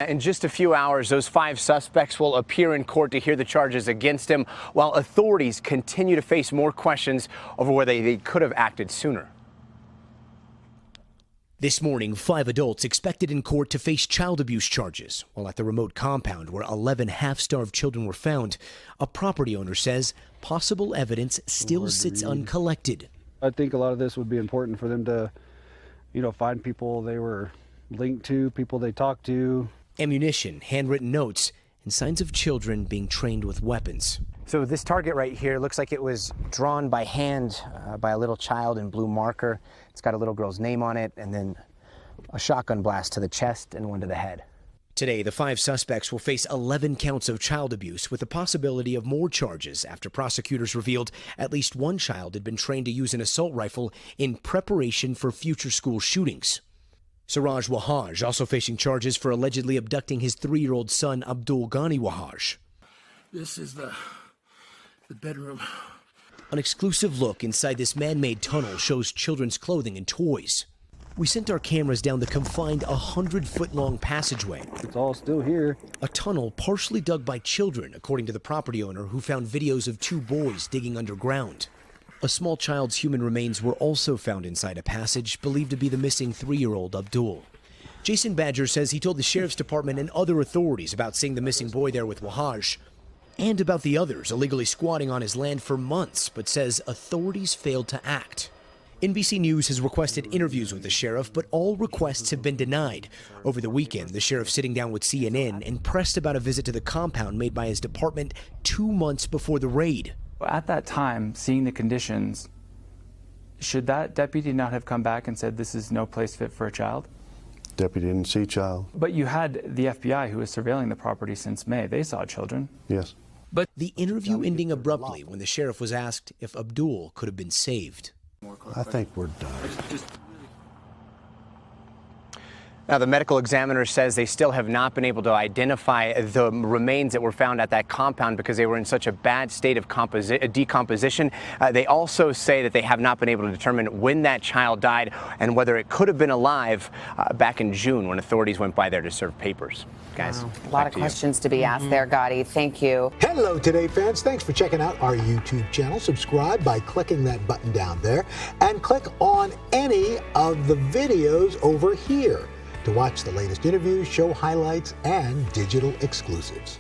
In just a few hours, those 5 suspects will appear in court to hear the charges against him, while authorities continue to face more questions over whether they could have acted sooner. This morning, 5 adults expected in court to face child abuse charges, while at the remote compound where 11 half-starved children were found, a property owner says possible evidence still sits uncollected. I think a lot of this would be important for them to, find people they were linked to, people they talked to. Ammunition, handwritten notes, and signs of children being trained with weapons. So this target right here looks like it was drawn by hand by a little child in blue marker. It's got a little girl's name on it, and then a shotgun blast to the chest and one to the head. Today, the 5 suspects will face 11 counts of child abuse with the possibility of more charges after prosecutors revealed at least one child had been trained to use an assault rifle in preparation for future school shootings. Siraj Wahaj also facing charges for allegedly abducting his 3-year-old son Abdul Ghani Wahaj. This is the bedroom. An exclusive look inside this man-made tunnel shows children's clothing and toys. We sent our cameras down the confined 100-foot-long passageway. It's all still here. A tunnel partially dug by children, according to the property owner, who found videos of 2 boys digging underground. A small child's human remains were also found inside a passage believed to be the missing 3-year-old Abdul. Jason Badger says he told the sheriff's department and other authorities about seeing the missing boy there with Wahaj, and about the others illegally squatting on his land for months, but says authorities failed to act. NBC News has requested interviews with the sheriff, but all requests have been denied. Over the weekend, the sheriff sitting down with CNN and pressed about a visit to the compound made by his department 2 months before the raid. At that time, seeing the conditions, should that deputy not have come back and said this is no place fit for a child? Deputy didn't see child. But you had the FBI who was surveilling the property since May. They saw children. Yes. But the interview ending abruptly when the sheriff was asked if Abdul could have been saved. I think we're done. Now, the medical examiner says they still have not been able to identify the remains that were found at that compound because they were in such a bad state of decomposition. They also say that they have not been able to determine when that child died and whether it could have been alive back in June when authorities went by there to serve papers. Guys, a lot of questions to be asked there, Gadi. Thank you. Hello, Today fans. Thanks for checking out our YouTube channel. Subscribe by clicking that button down there and click on any of the videos over here to watch the latest interviews, show highlights, and digital exclusives.